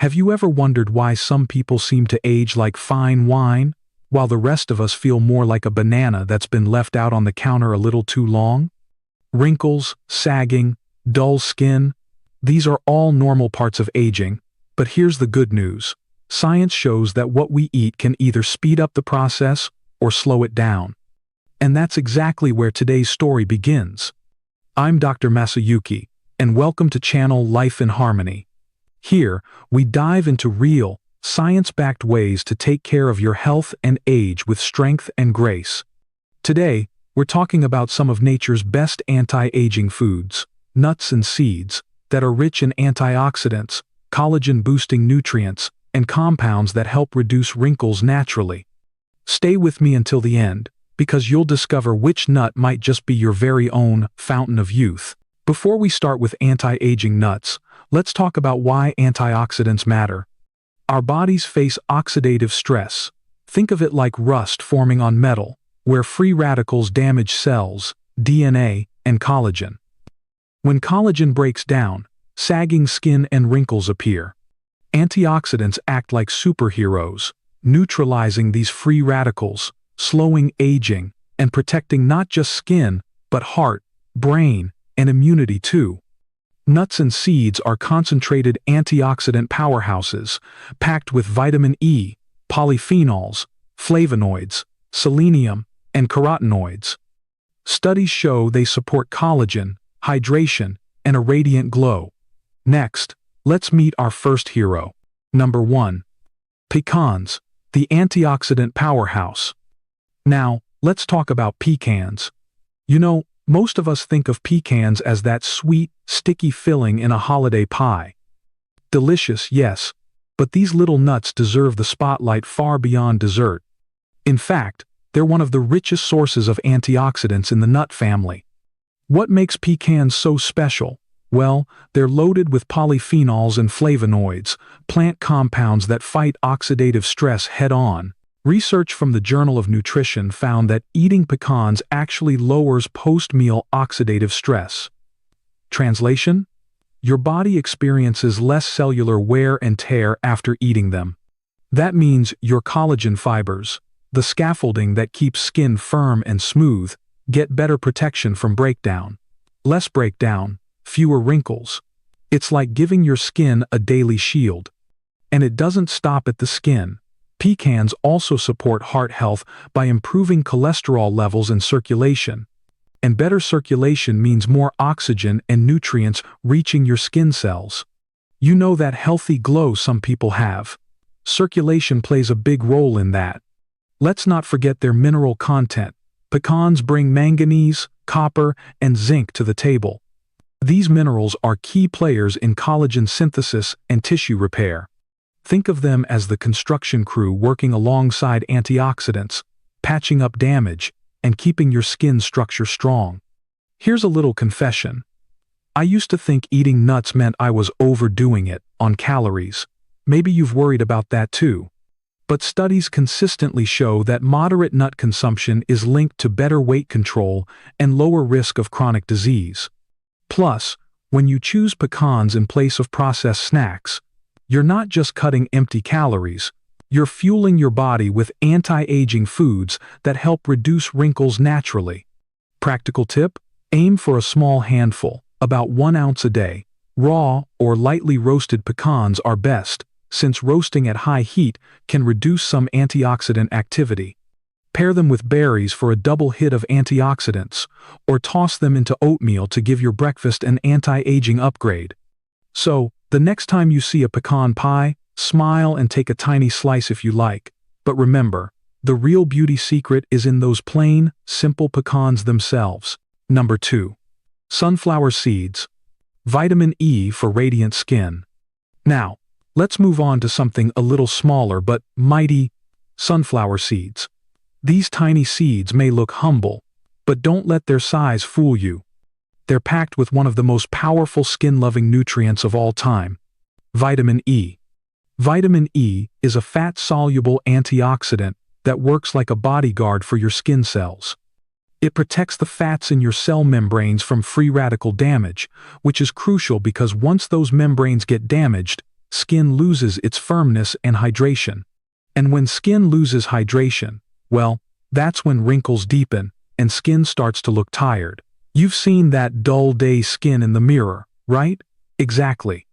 Have you ever wondered why some people seem to age like fine wine, while the rest of us feel more like a banana that's been left out on the counter a little too long? Wrinkles, sagging, dull skin, these are all normal parts of aging, but here's the good news. Science shows that what we eat can either speed up the process or slow it down. And that's exactly where today's story begins. I'm Dr. Masayuki, and welcome to Channel Life in Harmony. Here, we dive into real, science-backed ways to take care of your health and age with strength and grace. Today, we're talking about some of nature's best anti-aging foods, nuts and seeds, that are rich in antioxidants, collagen-boosting nutrients, and compounds that help reduce wrinkles naturally. Stay with me until the end, because you'll discover which nut might just be your very own fountain of youth. Before we start with anti-aging nuts, let's talk about why antioxidants matter. Our bodies face oxidative stress. Think of it like rust forming on metal, where free radicals damage cells, DNA, and collagen. When collagen breaks down, sagging skin and wrinkles appear. Antioxidants act like superheroes, neutralizing these free radicals, slowing aging, and protecting not just skin, but heart, brain, and immunity too. Nuts and seeds are concentrated antioxidant powerhouses, packed with vitamin E, polyphenols, flavonoids, selenium, and carotenoids. Studies show they support collagen, hydration, and a radiant glow. Next, let's meet our first hero. Number 1. Pecans, the antioxidant powerhouse. Now, let's talk about pecans. You know, most of us think of pecans as that sweet, sticky filling in a holiday pie. Delicious, yes, but these little nuts deserve the spotlight far beyond dessert. In fact, they're one of the richest sources of antioxidants in the nut family. What makes pecans so special? Well, they're loaded with polyphenols and flavonoids, plant compounds that fight oxidative stress head-on. Research from the Journal of Nutrition found that eating pecans actually lowers post-meal oxidative stress. Translation? Your body experiences less cellular wear and tear after eating them. That means your collagen fibers, the scaffolding that keeps skin firm and smooth, get better protection from breakdown. Less breakdown, fewer wrinkles. It's like giving your skin a daily shield. And it doesn't stop at the skin. Pecans also support heart health by improving cholesterol levels and circulation. And better circulation means more oxygen and nutrients reaching your skin cells. You know that healthy glow some people have. Circulation plays a big role in that. Let's not forget their mineral content. Pecans bring manganese, copper, and zinc to the table. These minerals are key players in collagen synthesis and tissue repair. Think of them as the construction crew working alongside antioxidants, patching up damage, and keeping your skin structure strong. Here's a little confession. I used to think eating nuts meant I was overdoing it on calories. Maybe you've worried about that too. But studies consistently show that moderate nut consumption is linked to better weight control and lower risk of chronic disease. Plus, when you choose pecans in place of processed snacks, you're not just cutting empty calories, you're fueling your body with anti-aging foods that help reduce wrinkles naturally. Practical tip: aim for a small handful, about 1 ounce a day. Raw or lightly roasted pecans are best, since roasting at high heat can reduce some antioxidant activity. Pair them with berries for a double hit of antioxidants, or toss them into oatmeal to give your breakfast an anti-aging upgrade. So, the next time you see a pecan pie, smile and take a tiny slice if you like. But remember, the real beauty secret is in those plain, simple pecans themselves. Number 2. Sunflower seeds. Vitamin E for radiant skin. Now, let's move on to something a little smaller but mighty: sunflower seeds. These tiny seeds may look humble, but don't let their size fool you. They're packed with one of the most powerful skin-loving nutrients of all time: vitamin E. Vitamin E is a fat-soluble antioxidant that works like a bodyguard for your skin cells. It protects the fats in your cell membranes from free radical damage, which is crucial because once those membranes get damaged, skin loses its firmness and hydration. And when skin loses hydration, well, that's when wrinkles deepen and skin starts to look tired. You've seen that dull day skin in the mirror, right? Exactly.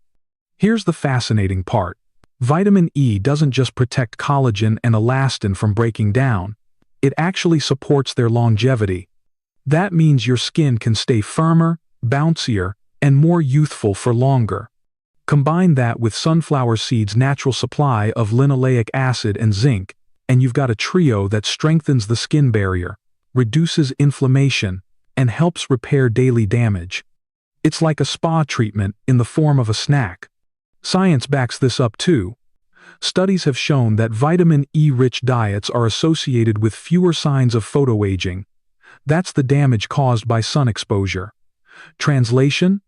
Here's the fascinating part. Vitamin E doesn't just protect collagen and elastin from breaking down, it actually supports their longevity. That means your skin can stay firmer, bouncier, and more youthful for longer. Combine that with sunflower seeds' natural supply of linoleic acid and zinc, and you've got a trio that strengthens the skin barrier, reduces inflammation, and helps repair daily damage. It's like a spa treatment in the form of a snack. Science backs this up too. Studies have shown that vitamin E-rich diets are associated with fewer signs of photoaging. That's the damage caused by sun exposure. Translation?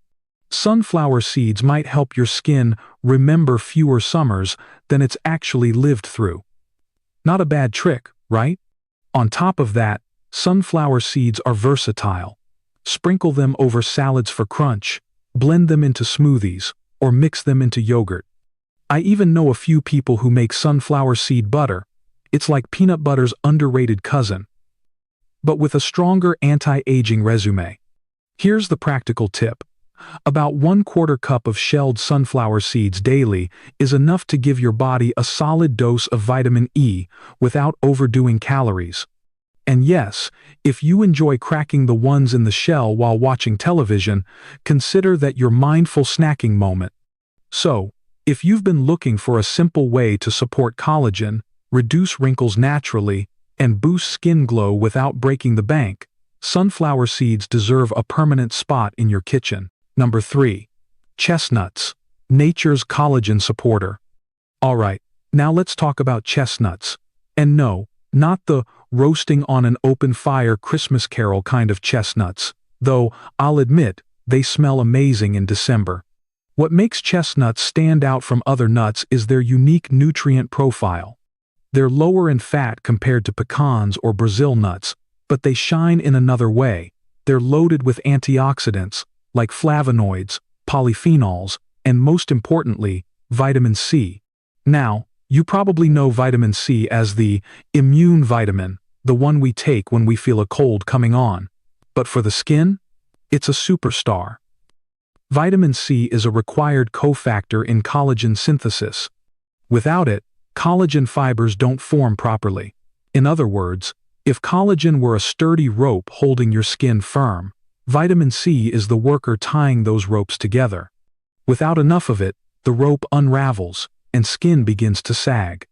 Sunflower seeds might help your skin remember fewer summers than it's actually lived through. Not a bad trick, right? On top of that, sunflower seeds are versatile. Sprinkle them over salads for crunch, blend them into smoothies, or mix them into yogurt. I even know a few people who make sunflower seed butter. It's like peanut butter's underrated cousin, but with a stronger anti-aging resume. Here's the practical tip. About 1/4 cup of shelled sunflower seeds daily is enough to give your body a solid dose of vitamin E without overdoing calories. And yes, if you enjoy cracking the ones in the shell while watching television, consider that your mindful snacking moment. So, if you've been looking for a simple way to support collagen, reduce wrinkles naturally, and boost skin glow without breaking the bank, sunflower seeds deserve a permanent spot in your kitchen. Number 3. Chestnuts, nature's collagen supporter. Alright, now let's talk about chestnuts. And no, not the roasting on an open fire Christmas carol kind of chestnuts, though I'll admit, they smell amazing in December. What makes chestnuts stand out from other nuts is their unique nutrient profile. They're lower in fat compared to pecans or Brazil nuts, but they shine in another way. They're loaded with antioxidants, like flavonoids, polyphenols, and most importantly, vitamin C. Now, you probably know vitamin C as the immune vitamin, the one we take when we feel a cold coming on. But for the skin, it's a superstar. Vitamin C is a required cofactor in collagen synthesis. Without it, collagen fibers don't form properly. In other words, if collagen were a sturdy rope holding your skin firm, vitamin C is the worker tying those ropes together. Without enough of it, the rope unravels, and skin begins to sag.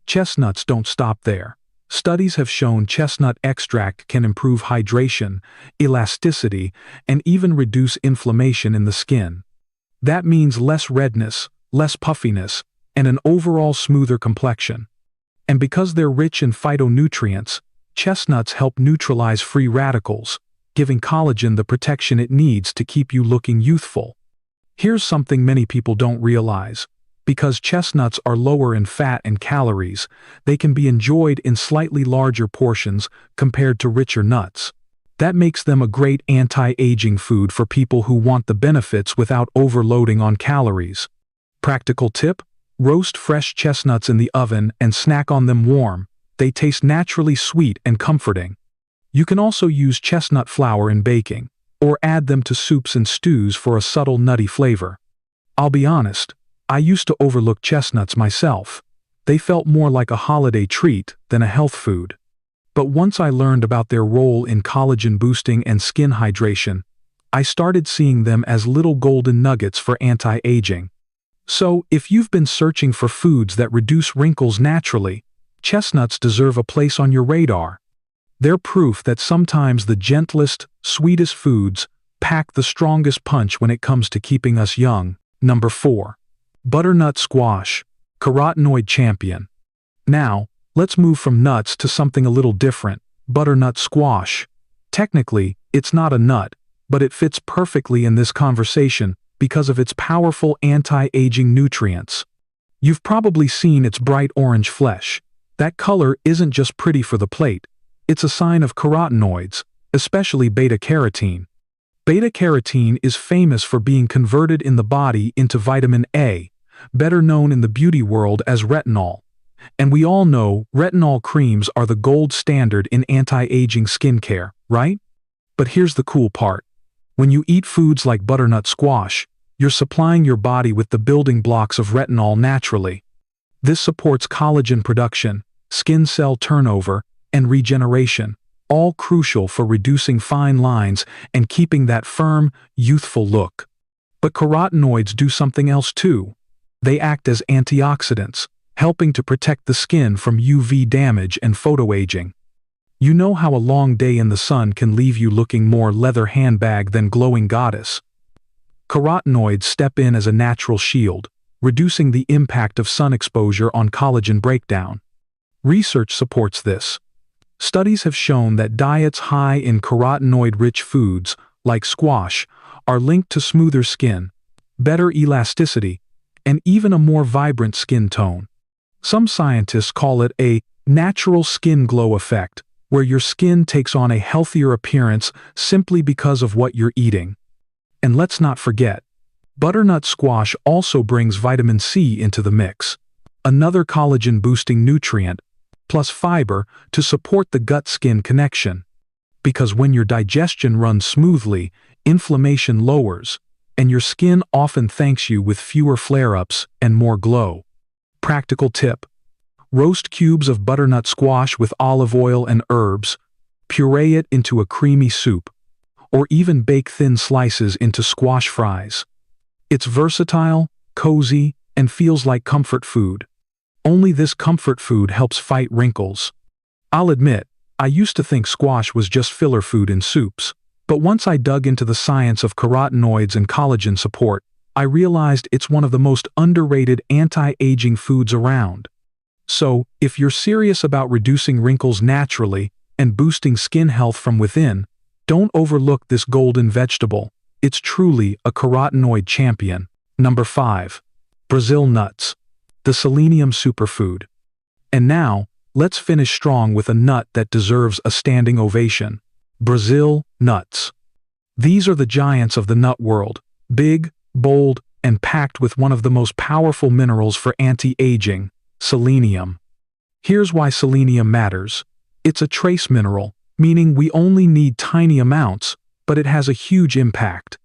Chestnuts don't stop there. Studies have shown chestnut extract can improve hydration, elasticity, and even reduce inflammation in the skin. That means less redness, less puffiness, and an overall smoother complexion. And because they're rich in phytonutrients, chestnuts help neutralize free radicals, giving collagen the protection it needs to keep you looking youthful. Here's something many people don't realize. Because chestnuts are lower in fat and calories, they can be enjoyed in slightly larger portions compared to richer nuts. That makes them a great anti-aging food for people who want the benefits without overloading on calories. Practical tip: roast fresh chestnuts in the oven and snack on them warm. They taste naturally sweet and comforting. You can also use chestnut flour in baking, or add them to soups and stews for a subtle nutty flavor. I'll be honest, I used to overlook chestnuts myself. They felt more like a holiday treat than a health food. But once I learned about their role in collagen boosting and skin hydration, I started seeing them as little golden nuggets for anti-aging. So, if you've been searching for foods that reduce wrinkles naturally, chestnuts deserve a place on your radar. They're proof that sometimes the gentlest, sweetest foods pack the strongest punch when it comes to keeping us young. Number 4. Butternut squash, carotenoid champion. Now, let's move from nuts to something a little different: butternut squash. Technically, it's not a nut, but it fits perfectly in this conversation because of its powerful anti-aging nutrients. You've probably seen its bright orange flesh. That color isn't just pretty for the plate, it's a sign of carotenoids, especially beta-carotene. Beta-carotene is famous for being converted in the body into vitamin A, better known in the beauty world as retinol. And we all know retinol creams are the gold standard in anti-aging skincare, right? But here's the cool part. When you eat foods like butternut squash, you're supplying your body with the building blocks of retinol naturally. This supports collagen production, skin cell turnover, and regeneration, all crucial for reducing fine lines and keeping that firm, youthful look. But carotenoids do something else too. They act as antioxidants, helping to protect the skin from UV damage and photoaging. You know how a long day in the sun can leave you looking more leather handbag than glowing goddess? Carotenoids step in as a natural shield, reducing the impact of sun exposure on collagen breakdown. Research supports this. Studies have shown that diets high in carotenoid-rich foods, like squash, are linked to smoother skin, better elasticity, and even a more vibrant skin tone. Some scientists call it a natural skin glow effect, where your skin takes on a healthier appearance simply because of what you're eating. And let's not forget, butternut squash also brings vitamin C into the mix, another collagen-boosting nutrient, plus fiber to support the gut-skin connection. Because when your digestion runs smoothly, inflammation lowers, and your skin often thanks you with fewer flare-ups and more glow. Practical tip: roast cubes of butternut squash with olive oil and herbs, puree it into a creamy soup, or even bake thin slices into squash fries. It's versatile, cozy, and feels like comfort food. Only this comfort food helps fight wrinkles. I'll admit, I used to think squash was just filler food in soups, but once I dug into the science of carotenoids and collagen support, I realized it's one of the most underrated anti-aging foods around. So, if you're serious about reducing wrinkles naturally and boosting skin health from within, don't overlook this golden vegetable. It's truly a carotenoid champion. Number 5. Brazil nuts, the selenium superfood. And now, let's finish strong with a nut that deserves a standing ovation: Brazil nuts. These are the giants of the nut world, big, bold, and packed with one of the most powerful minerals for anti-aging: selenium. Here's why selenium matters. It's a trace mineral, meaning we only need tiny amounts, but it has a huge impact.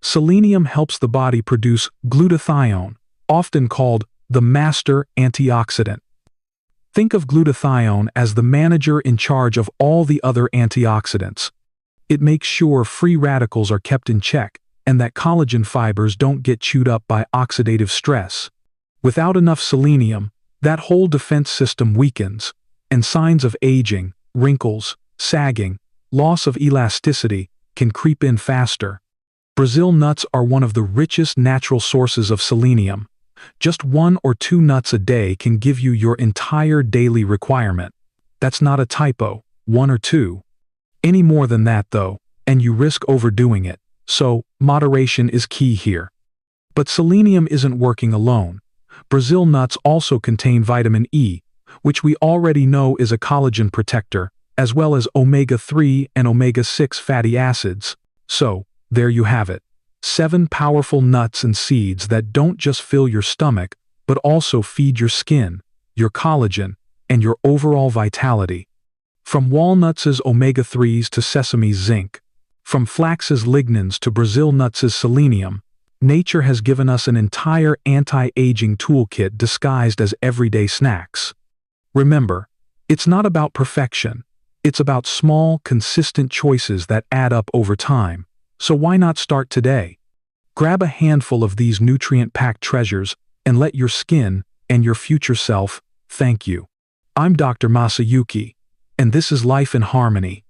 Selenium helps the body produce glutathione, often called the master antioxidant. Think of glutathione as the manager in charge of all the other antioxidants. It makes sure free radicals are kept in check and that collagen fibers don't get chewed up by oxidative stress. Without enough selenium, that whole defense system weakens, and signs of aging, wrinkles, sagging, loss of elasticity can creep in faster. Brazil nuts are one of the richest natural sources of selenium. Just 1 or 2 nuts a day can give you your entire daily requirement. That's not a typo, 1 or 2. Any more than that though, and you risk overdoing it, so moderation is key here. But selenium isn't working alone. Brazil nuts also contain vitamin E, which we already know is a collagen protector, as well as omega-3 and omega-6 fatty acids. So, there you have it. 7 powerful nuts and seeds that don't just fill your stomach, but also feed your skin, your collagen, and your overall vitality. From walnuts' omega-3s to sesame's zinc, from flax's lignans to Brazil nuts' selenium, nature has given us an entire anti-aging toolkit disguised as everyday snacks. Remember, it's not about perfection. It's about small, consistent choices that add up over time. So why not start today? Grab a handful of these nutrient-packed treasures and let your skin and your future self thank you. I'm Dr. Masayuki, and this is Life in Harmony.